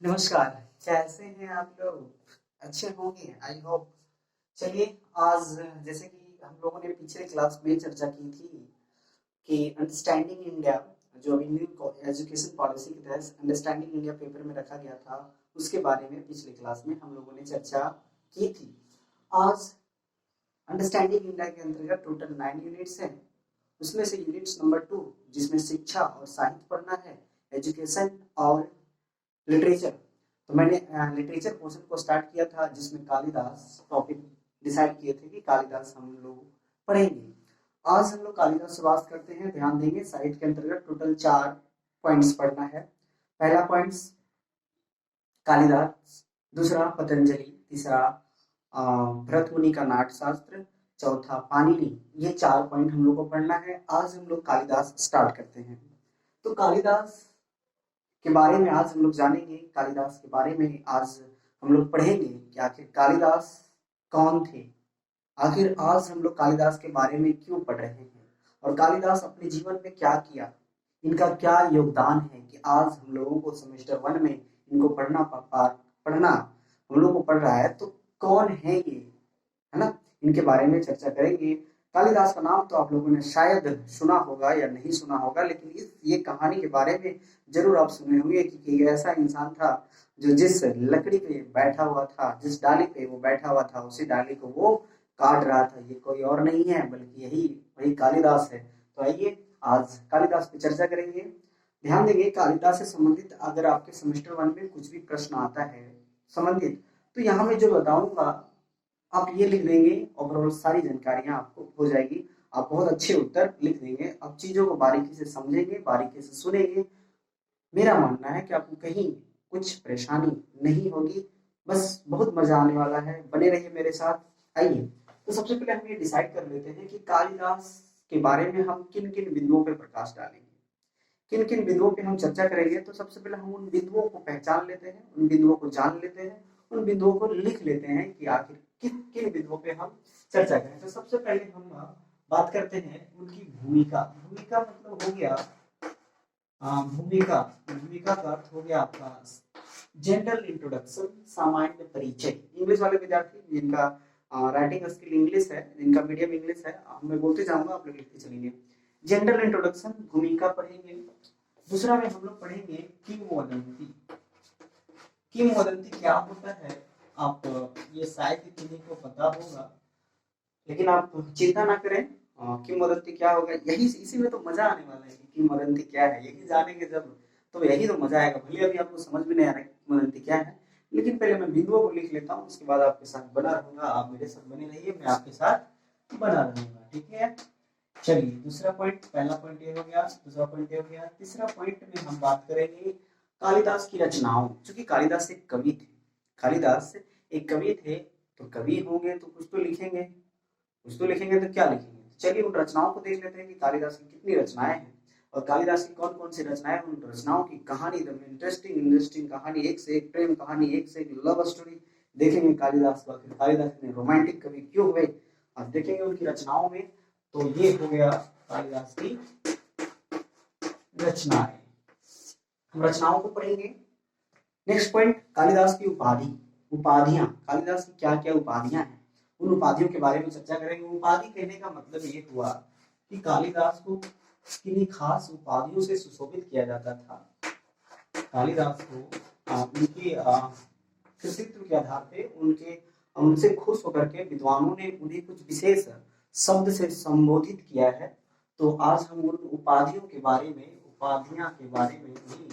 नमस्कार। कैसे हैं आप लोग? अच्छे होंगे, आई होप। चलिए, आज जैसे कि हम लोगों ने पिछले क्लास में चर्चा की थी कि अंडरस्टैंडिंग इंडिया, जो अभी न्यू एजुकेशन पॉलिसी के तहत अंडरस्टैंडिंग इंडिया पेपर में रखा गया था, उसके बारे में पिछले क्लास में हम लोगों ने चर्चा की थी। आज अंडरस्टैंडिंग इंडिया के अंतर्गत टोटल 9 यूनिट्स हैं। उसमें से यूनिट्स नंबर 2, जिसमें शिक्षा और साहित्य पढ़ना है, एजुकेशन और लिटरेचर। तो मैंने लिटरेचर पोर्शन को स्टार्ट किया था, जिसमें कालिदास टॉपिक डिसाइड किए थे कि कालिदास हम लोग पढ़ेंगे। आज हम लोग कालिदास से बात करते हैं, ध्यान देंगे। साहित्य के अंतर्गत टोटल 4 पॉइंट्स पढ़ना है। पहला पॉइंट्स कालिदास, दूसरा पतंजलि, तीसरा भरत मुनि का नाट्यशास्त्र, चौथा पाणिनि। ये 4 पॉइंट हम लोग को पढ़ना है। आज हम लोग कालिदास स्टार्ट करते हैं। तो कालिदास के बारे में आज हम लोग जानेंगे, कालिदास के बारे में आज हम लोग पढ़ेंगे कि आखिर कालिदास कौन थे। आखिर आज हम लोग कालिदास के बारे में क्यों पढ़ रहे हैं और कालिदास अपने जीवन में क्या किया, इनका क्या योगदान है कि आज हम लोगों को सेमेस्टर 1 में इनको पढ़ना हम लोग को पढ़ रहा है। तो कौन है ये, है ना? इनके बारे में चर्चा करेंगे। कालिदास का नाम तो आप लोगों ने शायद सुना होगा या नहीं सुना होगा, लेकिन ये कहानी के बारे में जरूर आप सुने होंगे कि ये ऐसा इंसान था जो जिस लकड़ी पे बैठा हुआ था, जिस डाली पे वो बैठा हुआ था, उसी डाली को वो काट रहा था। ये कोई और नहीं है बल्कि यही वही कालिदास है। तो आइए आज कालिदास पे चर्चा करेंगे। ध्यान देंगे, कालिदास से संबंधित अगर आपके सेमेस्टर 1 में कुछ भी प्रश्न आता है संबंधित, तो यहाँ मैं जो बताऊंगा आप ये लिख देंगे, ओवरऑल सारी जानकारियां आपको हो जाएगी। आप बहुत अच्छे उत्तर लिख देंगे। आप चीजों को बारीकी से समझेंगे, बारीकी से सुनेंगे। मेरा मानना है कि आपको कहीं कुछ परेशानी नहीं होगी। बस बहुत मजा आने वाला है, बने रहिए मेरे साथ। आइए, तो सबसे पहले हम ये डिसाइड कर लेते हैं कि कालिदास के बारे में हम किन किन बिंदुओं पर प्रकाश डालेंगे, किन किन बिंदुओं पे हम चर्चा करेंगे। तो सबसे पहले हम उन बिंदुओं को पहचान लेते हैं, उन बिंदुओं को जान लेते हैं, उन बिंदुओं को लिख लेते हैं कि आखिर किन किन बिंदुओं पे हम चर्चा करें। तो सबसे पहले हम बात करते हैं उनकी भूमिका। भूमिका मतलब हो गया भूमिका। भूमिका का अर्थ हो गया आपका जनरल इंट्रोडक्शन, सामान्य परिचय। इंग्लिश वाले विद्यार्थी जिनका राइटिंग स्किल इंग्लिश है, जिनका मीडियम इंग्लिश है, मैं बोलते जाऊंगा, आप लोग लिखते चलेंगे। जनरल इंट्रोडक्शन, भूमिका पढ़ेंगे। दूसरा में हम लोग पढ़ेंगे किंवदंती। किंवदंती क्या होता है, आप ये शायद ही किन्हीं को पता होगा, लेकिन आप चिंता ना करें। किंवदंती क्या होगा, यही इसी में तो मजा आने वाला है कि किंवदंती क्या है। यही जानेंगे जब, तो यही तो मजा आएगा। भले अभी आपको समझ में नहीं आ रहा है किंवदंती क्या है, लेकिन पहले मैं बिंदुओं को लिख लेता हूँ, उसके बाद आपके साथ बना रहूंगा। आप मेरे साथ बने रहिए, मैं आपके साथ बना रहूंगा, ठीक है? चलिए, दूसरा पॉइंट, पहला पॉइंट ये हो गया, दूसरा पॉइंट ये हो गया। तीसरा पॉइंट में हम बात करेंगे कालिदास की रचनाओं। क्योंकि कालिदास एक कवि थे, कालिदास एक कवि थे, तो कवि होंगे तो कुछ तो लिखेंगे, कुछ तो लिखेंगे, तो क्या लिखेंगे? चलिए उन रचनाओं को देख लेते हैं कि कालिदास की कितनी रचनाएं हैं और कालिदास की कौन कौन सी रचनाएं। उन रचनाओं की कहानी, एकदम इंटरेस्टिंग इंटरेस्टिंग कहानी, एक से एक प्रेम कहानी, एक से एक लव स्टोरी देखेंगे कालिदास को। आखिर कालिदास ने रोमांटिक कवि क्यों हुए, अब देखेंगे उनकी रचनाओं में। तो ये हो गया कालिदास की रचनाएं। हम रचनाओं को पढ़ेंगे। नेक्स्ट पॉइंट, कालिदास की उपाधि, उपाधियां। कालिदास की क्या क्या उपाधियां हैं, उन उपाधियों के बारे में चर्चा करेंगे। उपाधि कहने का मतलब ये हुआ कि कालिदास को किन्हीं खास उपाधियों से सुशोभित किया जाता था। कालिदास को उनके कृतित्व के आधार पे, उनके उनसे खुश होकर के विद्वानों ने उन्हें कुछ विशेष शब्द से संबोधित किया है। तो आज हम उन उपाधियों के बारे में, उपाधियां के बारे में भी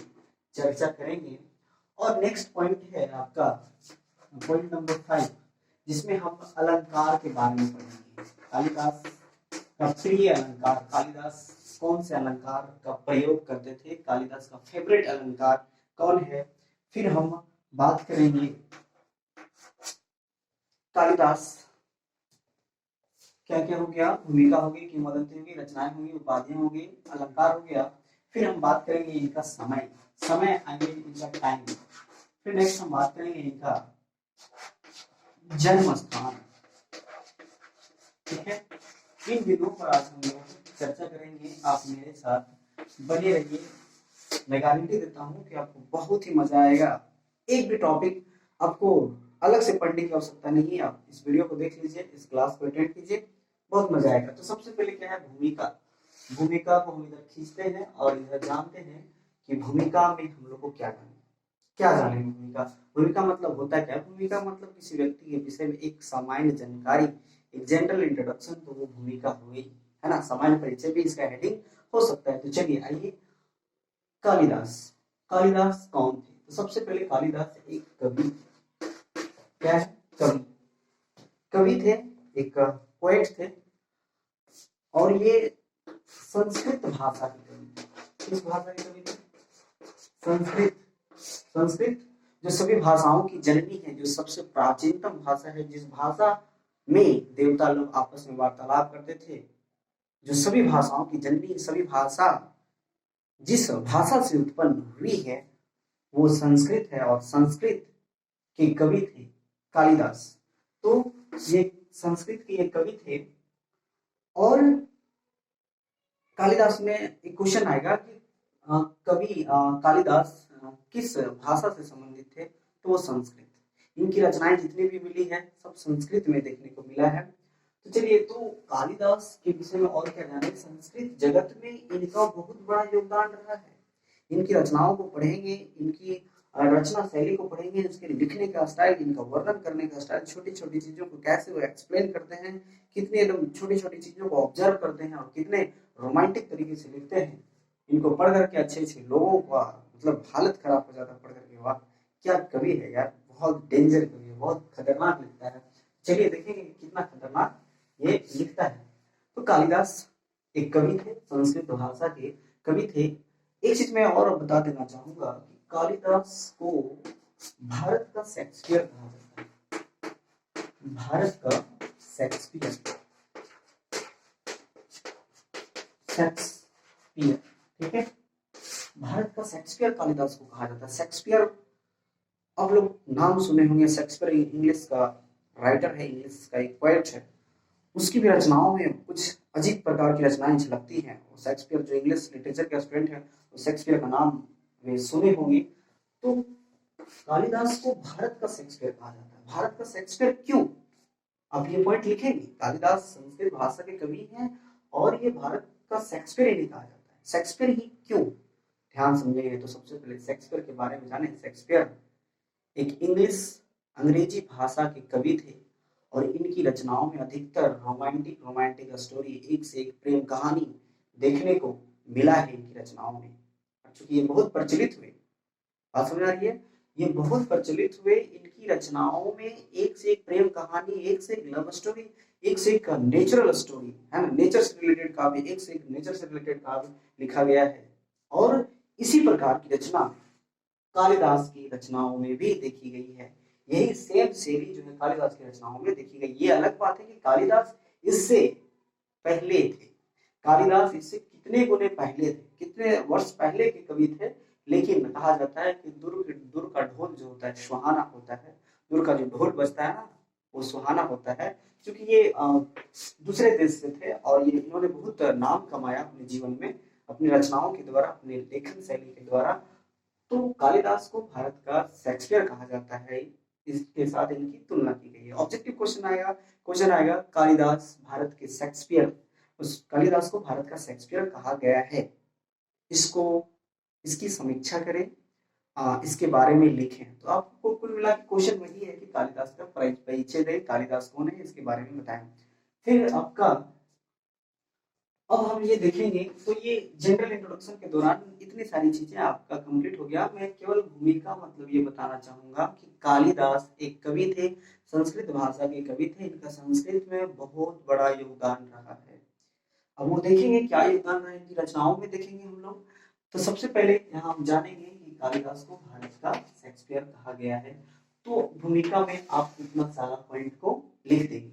चर्चा करेंगे। और नेक्स्ट पॉइंट है आपका पॉइंट नंबर 5, जिसमें हम अलंकार के बारे में पढ़ेंगे। कालिदास का प्रिय अलंकार, कालिदास कौन से अलंकार का प्रयोग करते थे, कालिदास का फेवरेट अलंकार कौन है। फिर हम बात करेंगे कालिदास क्या क्या हो गया, भूमिका होगी, किंवदंती होगी, रचनाएं होंगी, उपाधियां होंगी, अलंकार हो गया। फिर हम बात करेंगे इनका समय, समय आई मीन इनका टाइम। फिर नेक्स्ट हम बात करेंगे इनका जन्म स्थान, ठीक है? इन बिंदुओं पर आज हम लोग चर्चा करेंगे। आप मेरे साथ बने रहिए। मैं गारंटी देता हूँ कि आपको बहुत ही मजा आएगा। एक भी टॉपिक आपको अलग से पढ़ने की आवश्यकता नहीं है, आप इस वीडियो को देख लीजिए, इस क्लास को अटेंड कीजिए, बहुत मजा आएगा। तो सबसे पहले क्या है, भूमिका। भूमिका को हम इधर खींचते हैं और इधर जानते हैं कि भूमिका में हम लोग को क्या जानेंगे। भूमिका, भूमिका मतलब होता है क्या, भूमिका मतलब किसी व्यक्ति के विषय में एक सामान्य जानकारी, एक जनरल इंट्रोडक्शन, तो वो भूमिका हुई, है ना। सामान्य परिचय भी इसका हेडिंग हो सकता है। तो चलिए आइए, कालिदास। कालिदास कौन थे? तो सबसे पहले कालिदास एक कवि, क्या है, कवि, कवि थे, एक पोएट थे, और ये संस्कृत भाषा के कवि थे। किस भाषा के कवि थे? संस्कृत। संस्कृत जो सभी भाषाओं की जननी है, जो सबसे प्राचीनतम भाषा है, जिस भाषा में देवता लोग आपस में वार्तालाप करते थे, जो सभी भाषाओं की जननी, सभी भाषा जिस भाषा से उत्पन्न हुई है वो संस्कृत है, और संस्कृत के कवि थे कालिदास। तो ये संस्कृत के एक कवि थे, और कालिदास में एक क्वेश्चन आएगा कि कवि कालिदास किस भाषा से संबंधित थे? तो वो संस्कृत। इनकी रचनाएं जितनी भी मिली है सब संस्कृत में देखने को मिला है। तो चलिए, तो कालिदास के विषय में और क्या जाने। संस्कृत जगत में इनका बहुत बड़ा योगदान रहा है। इनकी रचनाओं को पढ़ेंगे, इनकी रचना शैली को पढ़ेंगे, उसके लिखने का स्टाइल, इनका वर्णन करने का स्टाइल, छोटी छोटी चीजों को कैसे वो एक्सप्लेन करते हैं, कितने एकदम छोटी छोटी चीजों को ऑब्जर्व करते हैं, और कितने रोमांटिक तरीके से लिखते हैं। इनको पढ़ करके अच्छे अच्छे लोगों का मतलब हालत खराब हो जाता है पढ़ करके, वाह क्या कवि है यार, बहुत डेंजर कवि है, बहुत खतरनाक लिखता है। चलिए देखेंगे कितना खतरनाक ये लिखता है। तो कालिदास एक कवि थे, संस्कृत भाषा के कवि थे। एक चीज मैं और बता देना चाहूंगा कि कालिदास को भारत का शेक्सपियर कहा जाता है। भारत का शेक्सपियर, शेक्सपियर, ठीक है। भारत का शेक्सपियर कालिदास को कहा जाता है। शेक्सपियर, आप लोग नाम सुने होंगे, शेक्सपियर इंग्लिश का राइटर है, इंग्लिश का एक पोएट है। उसकी भी रचनाओं में कुछ अजीब प्रकार की रचनाएं झलकती हैं। शेक्सपियर जो इंग्लिश लिटरेचर के स्टूडेंट है, तो शेक्सपियर का नाम वे सुने होंगे। तो कालिदास को भारत का शेक्सपियर कहा जाता है। भारत का शेक्सपियर क्यों? अब ये पॉइंट लिखेंगे, कालिदास संस्कृत भाषा के कवि हैं और ये भारत का शेक्सपियर इन्हें कहा जाता है। शेक्सपियर ही क्यों, ध्यान समझेंगे। तो सबसे पहले शेक्सपियर के बारे में जाने। शेक्सपियर एक अंग्रेजी भाषा के कवि थे, और इनकी रचनाओं में अधिकतर रोमांटिक स्टोरी, एक से एक प्रेम कहानी देखने को मिला है इनकी रचनाओं में। चूंकि ये बहुत प्रचलित हुए, बात समझ आ रही है, ये बहुत प्रचलित हुए। इनकी रचनाओं में एक से एक प्रेम कहानी, एक से एक लव स्टोरी, एक से एक नेचुरल स्टोरी, है ना, नेचर से रिलेटेड काव्य, एक से एक नेचर से रिलेटेड काव्य लिखा गया है। और इसी प्रकार की रचना कालिदास की रचनाओं में भी देखी गई है। यही सेम शैली जो है कालिदास की रचनाओं में देखी गई। ये अलग बात है कि कालिदास इससे पहले थे, कालिदास इससे कितने गुने पहले थे, कितने वर्ष पहले के कवि थे। लेकिन कहा जाता है कि दुर का ढोल जो होता है सुहाना होता है, दुर का जो ढोल बजता है ना वो सुहाना होता है। क्योंकि ये दूसरे देश से थे, और ये इन्होंने बहुत नाम कमाया अपने जीवन में, अपनी रचनाओं के द्वारा, अपने लेखन शैली के द्वारा। तो कालिदास को भारत का शेक्सपियर कहा जाता है, इसके साथ इनकी तुलना की गई है। ऑब्जेक्टिव क्वेश्चन आएगा कालिदास भारत के शेक्सपियर, उस कालिदास को भारत का शेक्सपियर कहा गया है। इसको, इसकी समीक्षा करें, इसके बारे में लिखें। तो आपको कुल मिला के क्वेश्चन वही है कि कालिदास का परिचय दें, कालिदास कौन है इसके बारे में बताएं। फिर आपका, अब हम ये देखेंगे, तो ये जनरल इंट्रोडक्शन के दौरान इतनी सारी चीजें आपका कंप्लीट हो गया। मैं केवल भूमिका मतलब ये बताना चाहूंगा कि कालिदास एक कवि थे, संस्कृत भाषा के कवि थे। इनका संस्कृत में बहुत बड़ा योगदान रहा है। अब वो देखेंगे क्या योगदान रहा है इनकी रचनाओं में, देखेंगे हम लोग। तो सबसे पहले यहाँ हम जानेंगे कि कालिदास को भारत का शेक्सपियर कहा गया है। तो भूमिका में आप इतना सारा पॉइंट को लिख देंगे।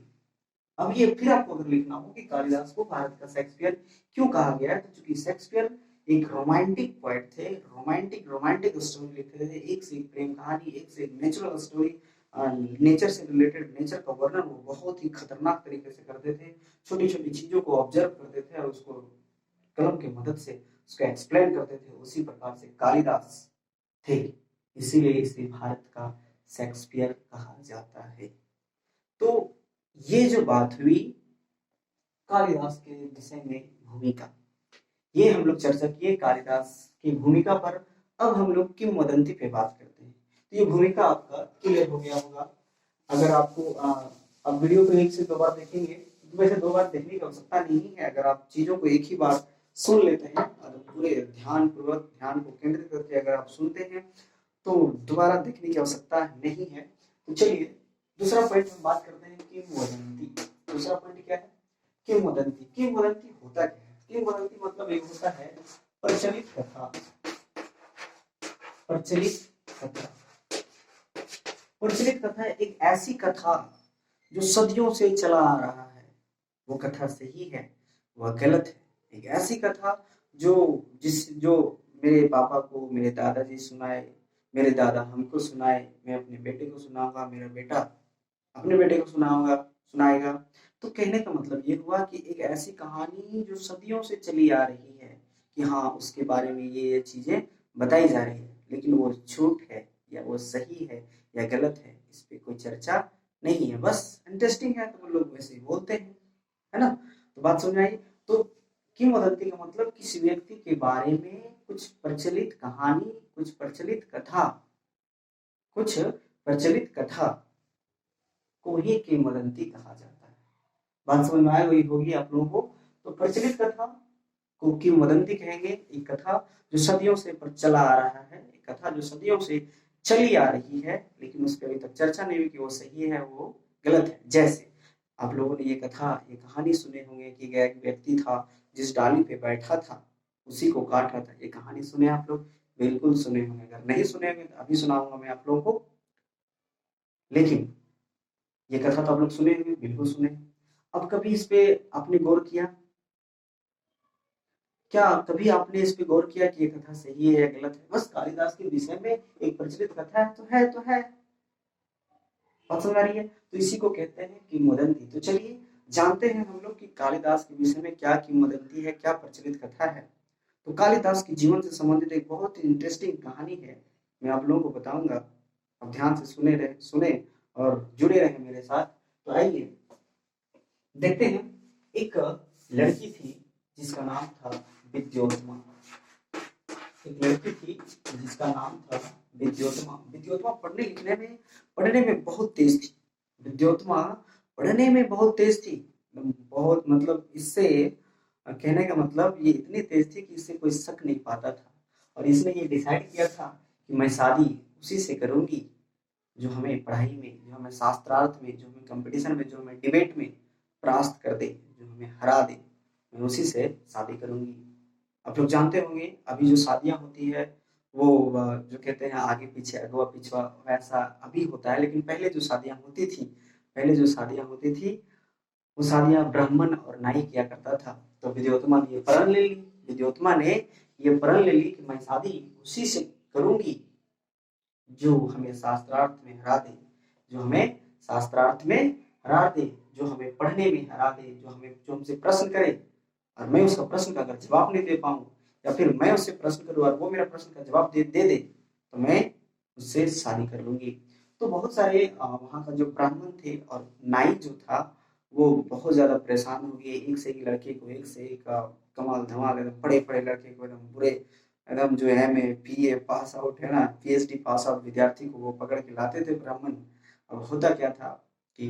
अब ये फिर आपको अगर लिखना हो कि कालिदास को भारत का शेक्सपियर क्यों कहा गया है, तो चूंकि शेक्सपियर एक रोमांटिक पोएट थे, रोमांटिक स्टोरी लिखते थे, एक से एक प्रेम कहानी, एक से एक नेचुरल स्टोरी, नेचर से रिलेटेड, नेचर का वर्णन वो बहुत ही खतरनाक तरीके से करते थे। छोटी छोटी चीजों को ऑब्जर्व करते थे और उसको कलम की मदद से उसको एक्सप्लेन करते थे। उसी प्रकार से कालिदास थे। इसीलिए इसे भारत का शेक्सपियर कहा जाता है। तो ये जो बात हुई कालिदास के विषय में भूमिका, ये हम लोग चर्चा किए कालिदास की भूमिका पर। अब हम लोग किंवदंती पे बात करते हैं। तो ये भूमिका आपका क्लियर हो गया होगा। अगर आपको अब वीडियो को एक से दो बार देखेंगे, तो वैसे दो बार देखने की आवश्यकता नहीं है। अगर आप चीजों को एक ही बार सुन लेते हैं और पूरे ध्यान पूर्वक ध्यान को केंद्रित करके अगर आप सुनते हैं तो दोबारा देखने की आवश्यकता नहीं है। तो चलिए दूसरा पॉइंट हम बात करते हैं किंवदंती। दूसरा पॉइंट क्या है? किंवदंती। किंवदंती होता क्या है? किंवदंती मतलब एक होता है प्रचलित कथा। प्रचलित कथा, प्रचलित कथा एक ऐसी कथा जो सदियों से चला आ रहा है। वो कथा सही है, वह गलत है। एक ऐसी कथा जो मेरे पापा को मेरे दादाजी सुनाए, मेरे दादा हमको सुनाए, मैं अपने बेटे को सुनाऊंगा, मेरा बेटा अपने बेटे को सुनाएगा। तो कहने का मतलब ये हुआ कि एक ऐसी कहानी जो सदियों से चली आ रही है कि हाँ उसके बारे में ये चीजें बताई जा रही है, लेकिन वो झूठ है या वो सही है या गलत है, इस पे कोई चर्चा नहीं है। बस इंटरेस्टिंग है तो वो लोग वैसे ही बोलते हैं, है ना। तो बात समझ आई। तो किंवदंती का मतलब किसी व्यक्ति के बारे में कुछ प्रचलित कहानी, कुछ प्रचलित कथा, कुछ प्रचलित कथा को ही किंवदंती कहा जाता है। बात समझ में आई हुई होगी आप लोगों को। तो प्रचलित कथा को किंवदंती कहेंगे। एक कथा जो सदियों से चला आ रहा है, एक कथा जो सदियों से चली आ रही है, लेकिन उस पर अभी तक चर्चा नहीं हुई कि वो सही है वो गलत है। जैसे आप लोगों ने ये कहानी सुने होंगे कि एक व्यक्ति था जिस डाली पे बैठा था उसी को काट रहा था। ये कहानी सुने आप लोग? बिल्कुल सुने होंगे। अगर नहीं सुने होंगे तो अभी सुनाऊंगा मैं आप लोगों को। लेकिन ये कथा तो आप लोग सुने होंगे, बिल्कुल सुने। अब कभी इस पे आपने गौर किया? क्या कभी आपने इस पे गौर किया कि ये कथा सही है या गलत है? बस कालिदास के विषय में एक प्रचलित कथा है तो है तो है। बात समझ आ रही है? तो इसी को कहते हैं किंवदंती। तो चलिए जानते हैं हम लोग कि कालिदास के विषय में क्या किंवदंती है, क्या प्रचलित कथा है। तो कालिदास के जीवन से संबंधित एक बहुत ही इंटरेस्टिंग कहानी है, मैं आप लोगों को बताऊंगा। अब ध्यान से सुने और जुड़े रहे मेरे साथ। तो आइए देखते हैं। एक लड़की थी जिसका नाम था विद्योत्मा। एक लड़की थी जिसका नाम था विद्योत्मा। विद्योत्मा पढ़ने में बहुत तेज थी। विद्योत्मा पढ़ने में बहुत तेज थी। बहुत मतलब इससे कहने का मतलब ये इतनी तेज थी कि इससे कोई शक नहीं पाता था। और इसने ये डिसाइड किया था कि मैं शादी उसी से करूंगी जो हमें पढ़ाई में, जो हमें शास्त्रार्थ में, जो हमें कंपटीशन में, जो हमें डिबेट में परास्त कर दे, जो हमें हरा दे, मैं उसी से शादी करूंगी। आप लोग जानते होंगे अभी जो शादियां होती है वो जो कहते हैं आगे पीछे अगवा पिछवा वैसा अभी होता है। लेकिन पहले जो शादियां होती थी वो शादियां ब्राह्मण और नाई किया करता था। तो विद्योत्मा ने ये प्रण ले ली। विद्योत्मा ने ये प्रण ले ली कि मैं शादी उसी से करूंगी जो हमें शास्त्रार्थ में हरा दे, जो हमें शास्त्रार्थ में हरा दे, जो हमें पढ़ने में हरा दे, जो हमसे प्रश्न करे और मैं उसका प्रश्न का अगर जवाब नहीं दे पाऊं, या फिर मैं उससे प्रश्न करूं और वो मेरा प्रश्न का जवाब दे तो मैं उससे शादी कर लूंगी। तो बहुत सारे वहां का जो ब्राह्मण थे और नाई जो था वो बहुत ज्यादा परेशान हो गए। एक से एक लड़के को, एक से एक कमाल धमाल एकदम पढ़े पढ़े लड़के को एकदम बुरे, एकदम जो है में बीए पास आउट है ना, पीएचडी पास आउट विद्यार्थी को वो पकड़ के लाते थे ब्राह्मण। अब होता क्या था कि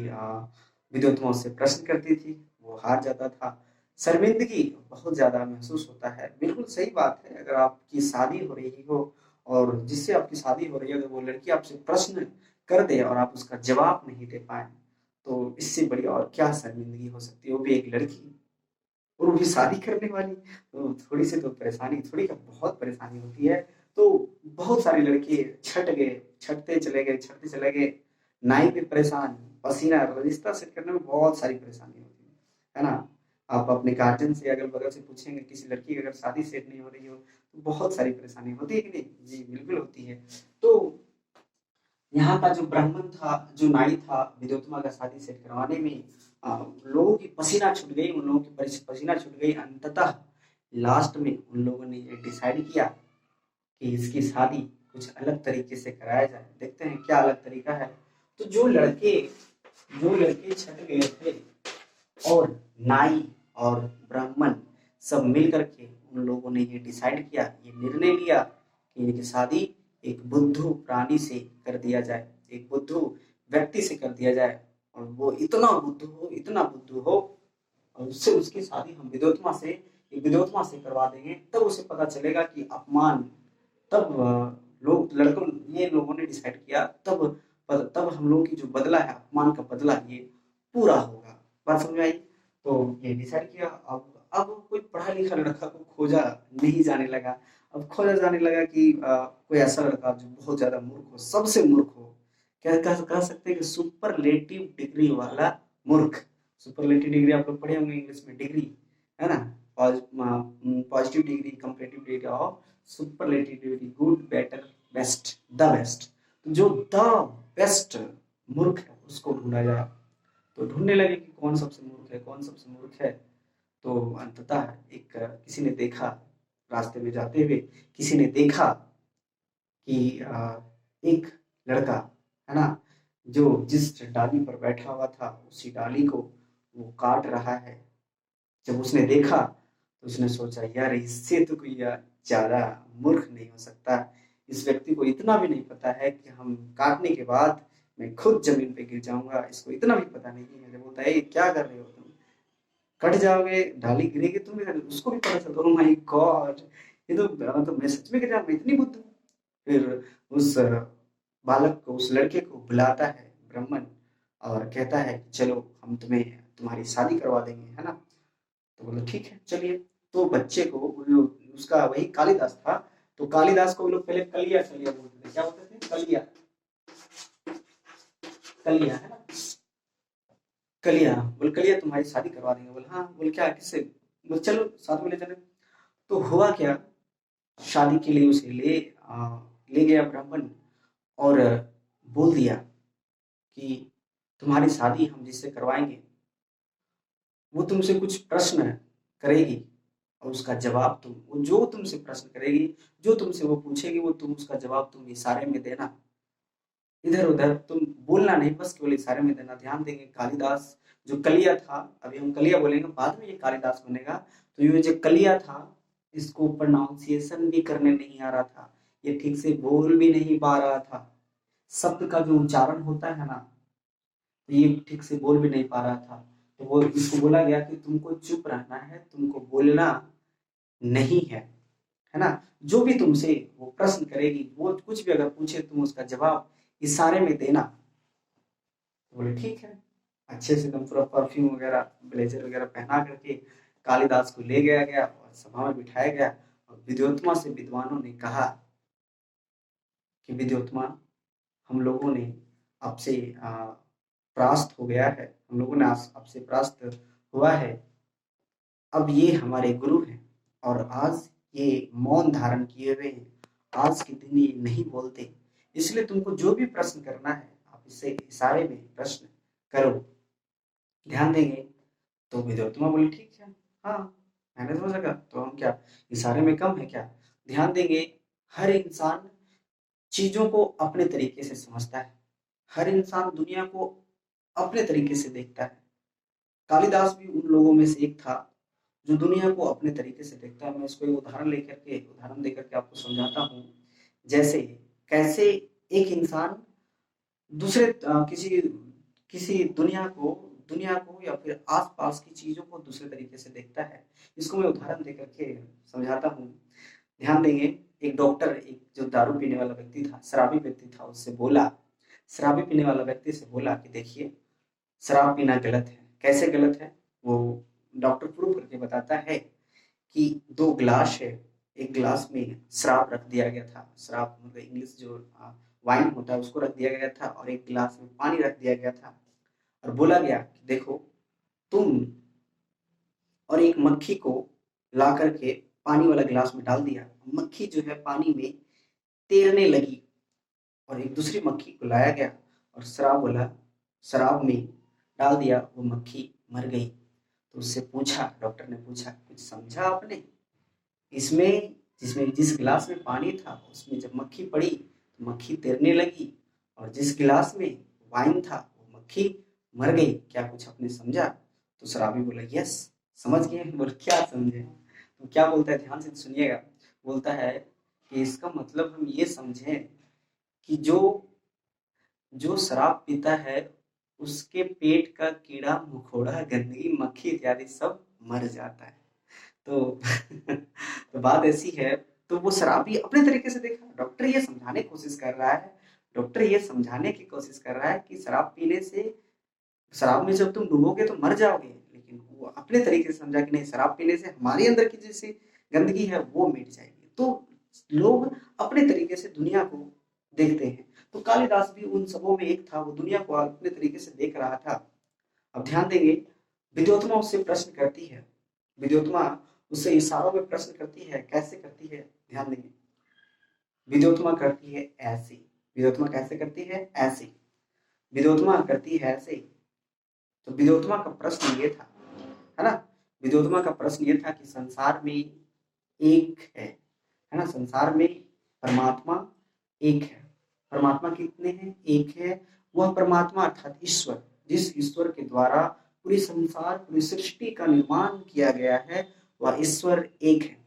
विद्योत्मा उससे प्रश्न करती थी, वो हार जाता था। शर्मिंदगी बहुत ज्यादा महसूस होता है। बिल्कुल सही बात है। अगर आपकी शादी हो रही हो और जिससे आपकी शादी हो रही है, अगर वो लड़की आपसे प्रश्न कर दे और आप उसका जवाब नहीं दे पाए, तो इससे बड़ी और क्या शर्मिंदगी हो सकती है, वो भी एक लड़की और वो भी शादी करने वाली। तो थोड़ी सी तो परेशानी, थोड़ी क्या बहुत परेशानी होती है। तो बहुत सारे लड़के छट गए, छटते चले गए। नाई भी परेशान, पसीना, रिश्ता सेट करने में बहुत सारी परेशानी होती है ना। आप अपने गार्जियन से अगल बगल से पूछेंगे, किसी लड़की की अगर शादी सेट नहीं हो रही हो तो बहुत सारी परेशानी होती है कि नहीं? जी बिल्कुल होती है। तो यहाँ का जो ब्राह्मण था, जो नाई था, विद्योत्मा का शादी सेट करवाने में लोगों की पसीना छूट गई, उन लोगों की पसीना छूट गई। अंततः लास्ट में उन लोगों ने ये डिसाइड किया कि इसकी शादी कुछ अलग तरीके से कराया जाए। देखते हैं क्या अलग तरीका है। तो जो लड़के छठ गए थे और नाई और ब्राह्मण सब मिल करके उन लोगों ने ये डिसाइड किया, ये निर्णय लिया कि इनकी शादी एक बुद्धू प्राणी से कर दिया जाए, एक बुद्धू व्यक्ति से कर दिया जाए। और वो इतना बुद्धू हो और उससे उसकी शादी हम विद्योत्मा से करवा देंगे, तब उसे पता चलेगा कि अपमान। तब ये लोगों ने डिसाइड किया, तब हम लोगों की जो बदला है, अपमान का बदला ये पूरा होगा। बात समझ में आई? तो ये डिसाइड किया। अब कोई पढ़ा लिखा लड़का को खोजा नहीं जाने लगा। अब खोजा जाने लगा कि कोई ऐसा लड़का जो बहुत ज्यादा मूर्ख हो, सबसे मूर्ख हो, क्या कह सकते हैं कि सुपरलेटिव डिग्री वाला मूर्ख। सुपरलेटिव डिग्री आप लोग पढ़े होंगे इंग्लिश में, डिग्री है ना, पॉजिटिव डिग्री, कंपैरेटिव डिग्री और superlative degree, good, better, best, the best. तो जो द बेस्ट मूर्ख है उसको ढूंढा जाए। तो ढूंढने लगे कि कौन सबसे मूर्ख है, कौन सबसे मूर्ख है। तो अंततः किसी ने देखा, रास्ते में जाते हुए किसी ने देखा कि एक लड़का है ना, जो जिस डाली पर बैठा हुआ था उसी डाली को वो काट रहा है। जब उसने देखा तो उसने सोचा, यार इससे तो कोई ज्यादा मूर्ख नहीं हो सकता। इस व्यक्ति को इतना भी नहीं पता है कि हम काटने के बाद मैं खुद जमीन पे गिर जाऊंगा, इसको इतना भी पता नहीं है। जब बोलता है क्या कर रहे हो तुम, कट जाओगे, ढाली गिरेगी, तुम भी उसको भी पता चलता, ओ माय गॉड, ये तो मैं सच में गिर जाऊंगा, इतनी बुद्धि। फिर उस बालक को, उस लड़के को बुलाता है ब्राह्मण और कहता है कि चलो हम तुम्हारी शादी करवा देंगे, है ना। तो बोले ठीक है चलिए। तो बच्चे को उसका वही कालिदास था, तो कालिदास को वो लोग पहले कलिया कलिया बोलते थे। क्या बोलते थे? कलिया, कलिया है ना, कलिया। बोले कलिया तुम्हारी शादी करवा देंगे। बोले हाँ। बोले क्या, किससे? बोले चलो साथ में ले चले। तो हुआ क्या, शादी के लिए उसे ले गया ब्राह्मण और बोल दिया कि तुम्हारी शादी हम जिससे करवाएंगे वो तुमसे कुछ प्रश्न करेगी और उसका जवाब वो जो तुमसे प्रश्न करेगी, जो तुमसे वो पूछेगी, वो उसका जवाब तुम इशारे में देना। इधर उधर तुम बोलना नहीं, बस केवल इशारे में देना। ध्यान देंगे कालिदास जो कलिया था, अभी हम कलिया बोलेंगे, बाद में ये कालिदास बनेगा। तो ये जो कलिया था, इसको प्रोनाउंसिएशन भी करने नहीं आ रहा था, ये ठीक से बोल भी नहीं पा रहा था। शब्द का जो उच्चारण होता है ना, तो ये ठीक से बोल भी नहीं पा रहा था। तो वो इसको बोला गया कि तुमको चुप रहना है, तुमको बोलना नहीं है ना। जो भी तुमसे वो प्रश्न करेगी, वो कुछ भी अगर पूछे, तुम उसका जवाब इशारे में देना। तो बोले ठीक है। अच्छे से एकदम पूरा परफ्यूम वगैरह, ब्लेजर वगैरह पहना करके कालिदास को ले गया गया और सभा में बिठाया गया। और विद्योत्मा से विद्वानों ने कहा कि विद्योत्मा, हम लोगों ने आपसे परास्त हो गया है, हम लोगों ने आपसे परास्त हुआ है। अब ये हमारे गुरु हैं और आज ये मौन धारण किए हुए हैं, आज के दिन ये नहीं बोलते, इसलिए तुमको जो भी प्रश्न करना है आप इससे इशारे में प्रश्न करो। ध्यान देंगे। तो विद्योत्तमा बोली ठीक है, हाँ मैंने समझ लगा, तो हम क्या इशारे में कम है क्या? ध्यान देंगे, हर इंसान चीजों को अपने तरीके से समझता है, हर इंसान दुनिया को अपने तरीके से देखता है। कालिदास भी उन लोगों में से एक था जो दुनिया को अपने तरीके से देखता है। मैं इसको एक उदाहरण देकर के आपको समझाता हूँ। जैसे कैसे एक इंसान दूसरे किसी किसी दुनिया को या फिर आसपास की चीजों को दूसरे तरीके से देखता है। इसको मैं उदाहरण देकर के समझाता हूँ। ध्यान देंगे, एक डॉक्टर, एक जो दारू पीने वाला व्यक्ति था, शराबी व्यक्ति था, उससे बोला, शराबी पीने वाला व्यक्ति से बोला कि देखिए, शराब पीना गलत है। कैसे गलत है? वो डॉक्टर प्रूव करके बताता है कि दो ग्लास है, एक ग्लास में शराब रख दिया गया था, शराब मतलब इंग्लिश जो वाइन होता है उसको रख दिया गया था, और एक गिलास में पानी रख दिया गया था। और बोला गया कि देखो, तुम और एक मक्खी को ला करके पानी वाला गिलास में डाल दिया, मक्खी जो है पानी में तैरने लगी, और एक दूसरी मक्खी को लाया गया और शराब में डाल दिया, वो मक्खी मर गई। तो उससे पूछा, डॉक्टर ने पूछा, कुछ समझा आपने? इसमें जिसमें जिस गिलास में पानी था उसमें जब मक्खी पड़ी तो मक्खी तैरने लगी, और जिस गिलास में वाइन था वो मक्खी मर गई। क्या कुछ आपने समझा? तो शराबी बोला यस, समझ गए। बोले क्या समझे? तो क्या बोलता है, ध्यान से सुनिएगा। बोलता है कि इसका मतलब हम ये समझें कि जो जो शराब पीता है उसके पेट का कीड़ा मकोड़ा गंदगी मक्खी इत्यादि सब मर जाता है। तो तो बात ऐसी है। तो वो शराबी अपने तरीके से देखा, डॉक्टर ये समझाने की कोशिश कर रहा है, डॉक्टर ये समझाने की कोशिश कर रहा है कि शराब पीने से, शराब में जब तुम डूबोगे तो मर जाओगे, लेकिन वो अपने तरीके से समझा कि नहीं, शराब पीने से हमारे अंदर की जैसी गंदगी है वो मिट जाएगी। तो लोग अपने तरीके से दुनिया को देखते हैं। तो कालिदास भी उन सबों में एक था, वो दुनिया को अपने तरीके से देख रहा था। अब ध्यान देंगे, विद्योत्तमा उससे प्रश्न करती है, विद्योत्तमा उससे इशारों में प्रश्न करती है। कैसे करती है? ध्यान देंगे, विद्योत्तमा करती है ऐसे। विद्योत्तमा कैसे करती है? ऐसे। विद्योत्तमा करती है ऐसे। तो विद्योत्तमा का प्रश्न ये था, है ना, विद्योत्तमा का प्रश्न ये था कि संसार में एक है ना, संसार में परमात्मा एक है। परमात्मा कितने हैं? एक है। वह परमात्मा अर्थात ईश्वर, जिस ईश्वर के द्वारा पूरी संसार पूरी सृष्टि का निर्माण किया गया है, वह ईश्वर एक है।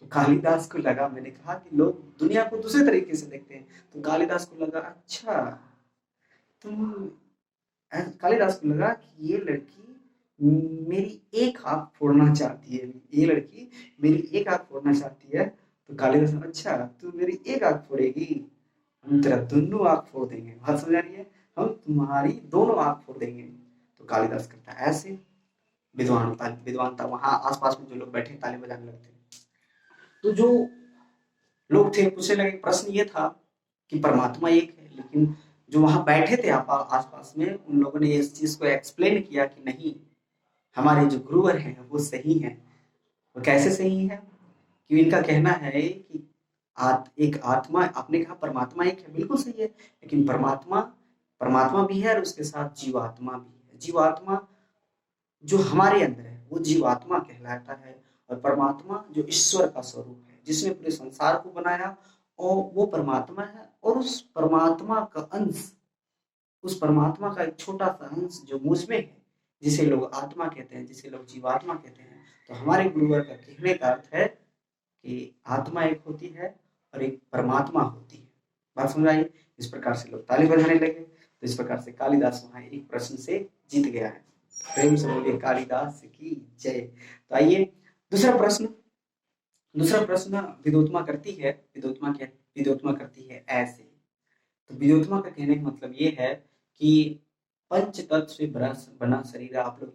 तो कालिदास को लगा, मैंने कहा कि लोग दुनिया को दूसरे तरीके से देखते हैं, तो कालिदास को लगा अच्छा, तुम कालिदास को लगा कि ये लड़की मेरी एक आंख फोड़ना चाहती है, ये लड़की मेरी एक आंख फोड़ना चाहती है। तो कालिदास, अच्छा तू मेरी एक आंख फोड़ेगी, हम तेरा दोनों आंख फोड़ देंगे। बात समझ आ रही है? हम तुम्हारी दोनों आंख फोड़ देंगे। तो कालिदास करता है ऐसे। विद्वानता वहां आसपास में जो लोग बैठे ताली बजाने लगते हैं। तो जो लोग थे पूछने लगे, प्रश्न ये था कि परमात्मा एक है, लेकिन जो वहां बैठे थे आसपास में, उन लोगों ने इस चीज को एक्सप्लेन किया कि नहीं, हमारे जो गुरुवर हैं वो सही हैं। वो कैसे सही है? कि इनका कहना है कि एक आत्मा, आपने कहा परमात्मा एक है, बिल्कुल सही है, लेकिन परमात्मा परमात्मा भी है और उसके साथ जीवात्मा भी है। जीवात्मा जो हमारे अंदर है वो जीवात्मा कहलाता है, और परमात्मा जो ईश्वर का स्वरूप है जिसने पूरे संसार को बनाया, और वो परमात्मा है। और उस परमात्मा का अंश, उस परमात्मा का एक छोटा सा अंश जो मुझ में है, जिसे लोग आत्मा कहते हैं, जिसे लोग जीवात्मा कहते हैं। तो हमारे गुरुवर का कहने का अर्थ है कि आत्मा एक होती है और एक परमात्मा होती है। बात समझ आई? इस प्रकार से लोग ताली बजाने लगे। तो इस प्रकार से कालिदास वहां एक प्रश्न से जीत गया है। प्रेम से बोलिए कालिदास की जय। तो आइए दूसरा प्रश्न। दूसरा प्रश्न विद्योत्तमा करती है, विद्योत्तमा करती है ऐसे। तो विद्योत्तमा का कहने का मतलब ये है कि पंच तत्व से बना शरीर आप लोग